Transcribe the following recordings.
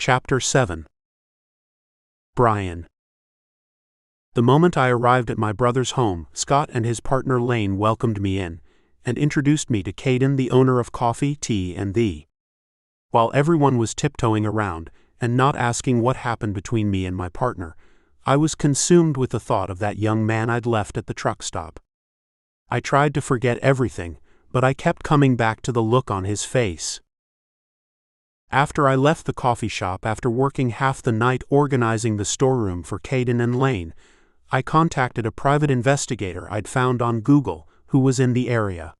Chapter 7. Brian. The moment I arrived at my brother's home, Scott and his partner Lane welcomed me in, and introduced me to Caden, the owner of Coffee, Tea, and Thee. While everyone was tiptoeing around, and not asking what happened between me and my partner, I was consumed with the thought of that young man I'd left at the truck stop. I tried to forget everything, but I kept coming back to the look on his face. After I left the coffee shop after working half the night organizing the storeroom for Caden and Lane, I contacted a private investigator I'd found on Google who was in the area.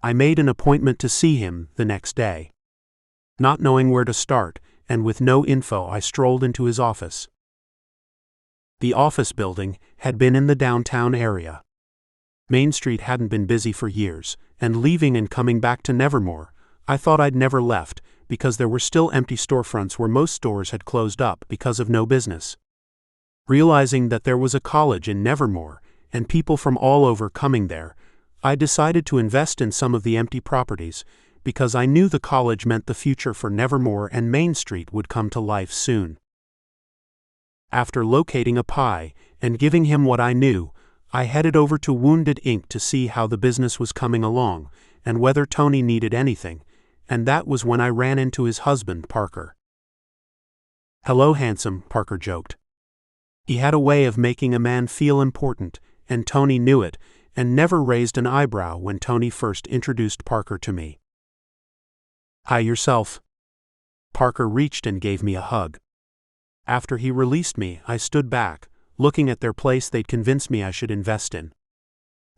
I made an appointment to see him the next day. Not knowing where to start, and with no info, I strolled into his office. The office building had been in the downtown area. Main Street hadn't been busy for years, and leaving and coming back to Nevermore, I thought I'd never left, because there were still empty storefronts where most stores had closed up because of no business. Realizing that there was a college in Nevermore, and people from all over coming there, I decided to invest in some of the empty properties, because I knew the college meant the future for Nevermore and Main Street would come to life soon. After locating a pie and giving him what I knew, I headed over to Wounded Ink to see how the business was coming along, and whether Tony needed anything, and that was when I ran into his husband, Parker. "Hello, handsome," Parker joked. He had a way of making a man feel important, and Tony knew it, and never raised an eyebrow when Tony first introduced Parker to me. "Hi yourself." Parker reached and gave me a hug. After he released me, I stood back, looking at their place they'd convinced me I should invest in.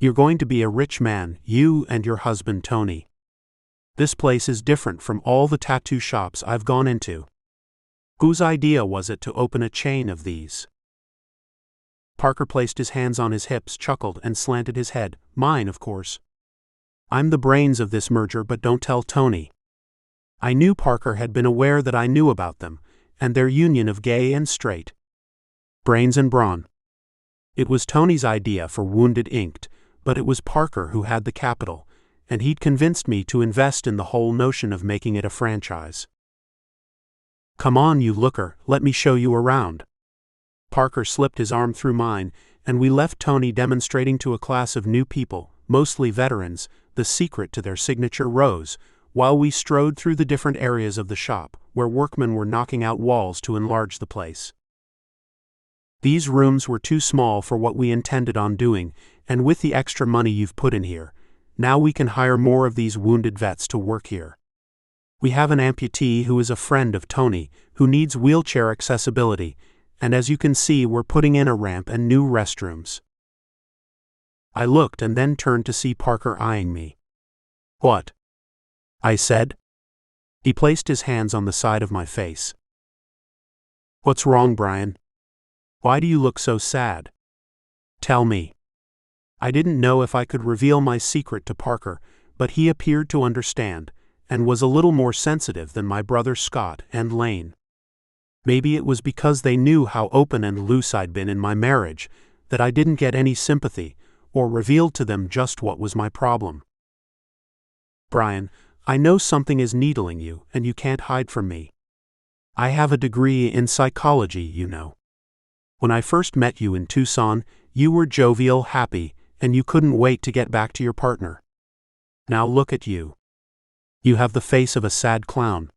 "You're going to be a rich man, you and your husband Tony. This place is different from all the tattoo shops I've gone into. Whose idea was it to open a chain of these?" Parker placed his hands on his hips, chuckled, and slanted his head. "Mine, of course. I'm the brains of this merger, but don't tell Tony." I knew Parker had been aware that I knew about them, and their union of gay and straight. Brains and brawn. It was Tony's idea for Wounded Inked, but it was Parker who had the capital, and he'd convinced me to invest in the whole notion of making it a franchise. "Come on, you looker, let me show you around." Parker slipped his arm through mine, and we left Tony demonstrating to a class of new people, mostly veterans, the secret to their signature rose, while we strode through the different areas of the shop, where workmen were knocking out walls to enlarge the place. These rooms were too small for what we intended on doing, and with the extra money you've put in here, now we can hire more of these wounded vets to work here. We have an amputee who is a friend of Tony, who needs wheelchair accessibility, and as you can see, we're putting in a ramp and new restrooms. I looked and then turned to see Parker eyeing me. "What?" I said. He placed his hands on the side of my face. "What's wrong, Brian? Why do you look so sad? Tell me." I didn't know if I could reveal my secret to Parker, but he appeared to understand, and was a little more sensitive than my brothers Scott and Lane. Maybe it was because they knew how open and loose I'd been in my marriage, that I didn't get any sympathy, or revealed to them just what was my problem. "Brian, I know something is needling you, and you can't hide from me. I have a degree in psychology, you know. When I first met you in Tucson, you were jovial, happy, and you couldn't wait to get back to your partner. Now look at you. You have the face of a sad clown.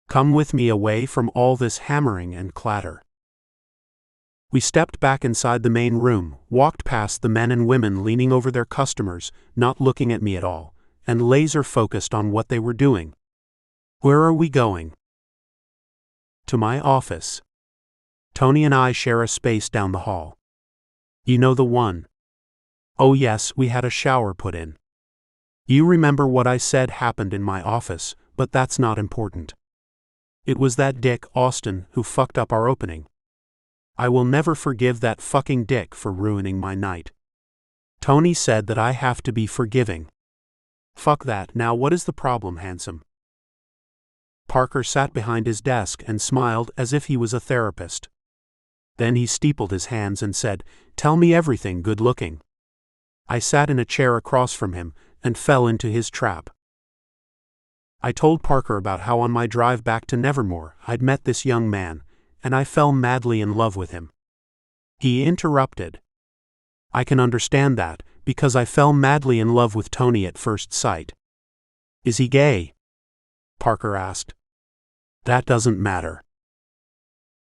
Come with me away from all this hammering and clatter." We stepped back inside the main room, walked past the men and women leaning over their customers, not looking at me at all, and laser-focused on what they were doing. "Where are we going?" "To my office. Tony and I share a space down the hall. You know the one." "Oh yes, we had a shower put in." "You remember what I said happened in my office, but that's not important. It was that dick, Austin, who fucked up our opening. I will never forgive that fucking dick for ruining my night. Tony said that I have to be forgiving." "Fuck that, now what is the problem, handsome?" Parker sat behind his desk and smiled as if he was a therapist. Then he steepled his hands and said, "Tell me everything, good looking." I sat in a chair across from him and fell into his trap. I told Parker about how on my drive back to Nevermore I'd met this young man, and I fell madly in love with him. He interrupted. I can understand that, because I fell madly in love with Tony at first sight. Is he gay? Parker asked. That doesn't matter.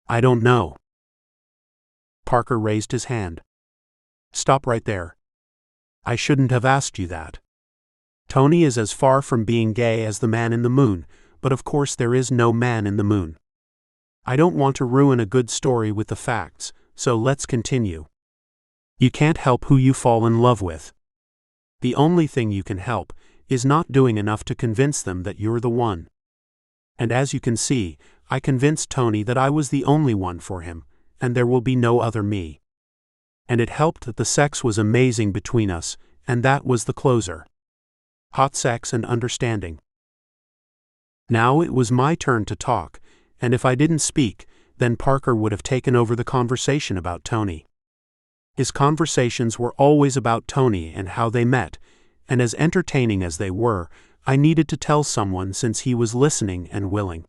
I don't know. Parker raised his hand. Stop right there. I shouldn't have asked you that. Tony is as far from being gay as the man in the moon, but of course there is no man in the moon. I don't want to ruin a good story with the facts, so let's continue. You can't help who you fall in love with. The only thing you can help is not doing enough to convince them that you're the one. And as you can see, I convinced Tony that I was the only one for him, and there will be no other me. And it helped that the sex was amazing between us, and that was the closer. Hot sex and understanding. Now it was my turn to talk, and if I didn't speak, then Parker would have taken over the conversation about Tony. His conversations were always about Tony and how they met, and as entertaining as they were, I needed to tell someone since he was listening and willing.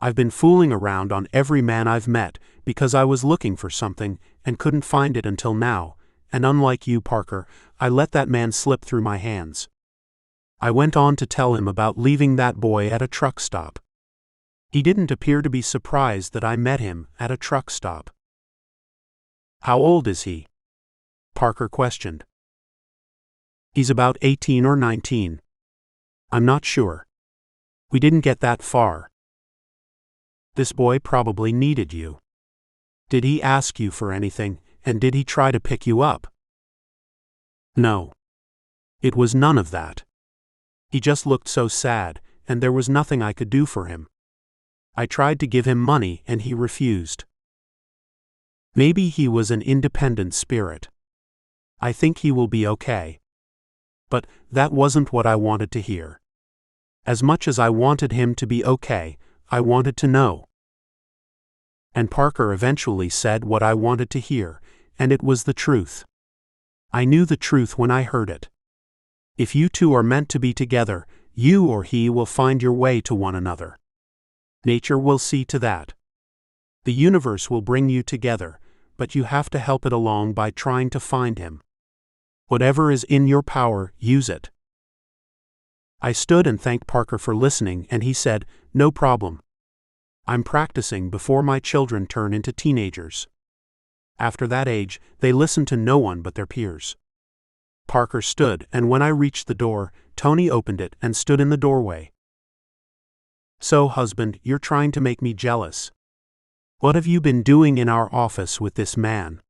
I've been fooling around on every man I've met because I was looking for something and couldn't find it until now, and unlike you, Parker, I let that man slip through my hands. I went on to tell him about leaving that boy at a truck stop. He didn't appear to be surprised that I met him at a truck stop. How old is he? Parker questioned. He's about 18 or 19. I'm not sure. We didn't get that far. This boy probably needed you. Did he ask you for anything, and did he try to pick you up? No. It was none of that. He just looked so sad, and there was nothing I could do for him. I tried to give him money and he refused. Maybe he was an independent spirit. I think he will be okay. But that wasn't what I wanted to hear. As much as I wanted him to be okay, I wanted to know. And Parker eventually said what I wanted to hear, and it was the truth. I knew the truth when I heard it. If you two are meant to be together, you or he will find your way to one another. Nature will see to that. The universe will bring you together, but you have to help it along by trying to find him. Whatever is in your power, use it. I stood and thanked Parker for listening, and he said, "No problem. I'm practicing before my children turn into teenagers. After that age, they listen to no one but their peers." Parker stood, and when I reached the door, Tony opened it and stood in the doorway. "So, husband, you're trying to make me jealous. What have you been doing in our office with this man?"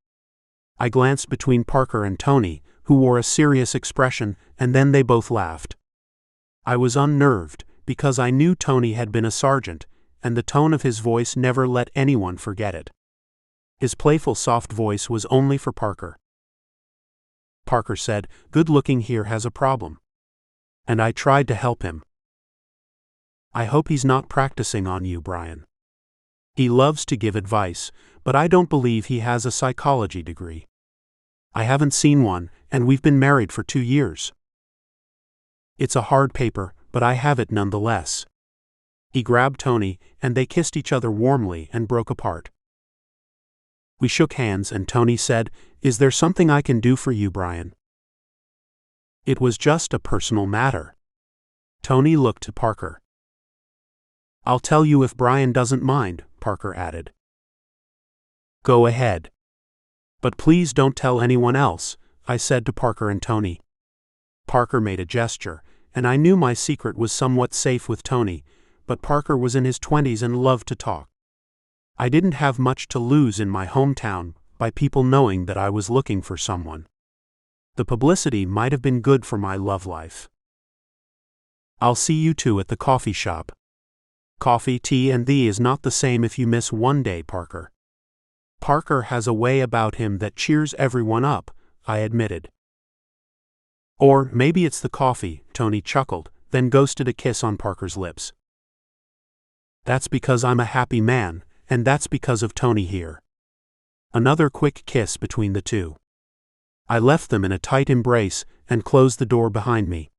I glanced between Parker and Tony, who wore a serious expression, and then they both laughed. I was unnerved, because I knew Tony had been a sergeant, and the tone of his voice never let anyone forget it. His playful soft voice was only for Parker. Parker said, "Good looking here has a problem." And I tried to help him. "I hope he's not practicing on you, Brian. He loves to give advice, but I don't believe he has a psychology degree. I haven't seen one, and we've been married for 2 years. It's a hard paper, but I have it nonetheless." He grabbed Tony, and they kissed each other warmly and broke apart. We shook hands, and Tony said, "Is there something I can do for you, Brian?" It was just a personal matter. Tony looked to Parker. "I'll tell you if Brian doesn't mind," Parker added. "Go ahead. But please don't tell anyone else," I said to Parker and Tony. Parker made a gesture, and I knew my secret was somewhat safe with Tony, but Parker was in his 20s and loved to talk. I didn't have much to lose in my hometown by people knowing that I was looking for someone. The publicity might have been good for my love life. "I'll see you two at the coffee shop. Coffee, tea, and thee is not the same if you miss one day, Parker." "Parker has a way about him that cheers everyone up," I admitted. "Or maybe it's the coffee," Tony chuckled, then ghosted a kiss on Parker's lips. "That's because I'm a happy man, and that's because of Tony here." Another quick kiss between the two. I left them in a tight embrace and closed the door behind me.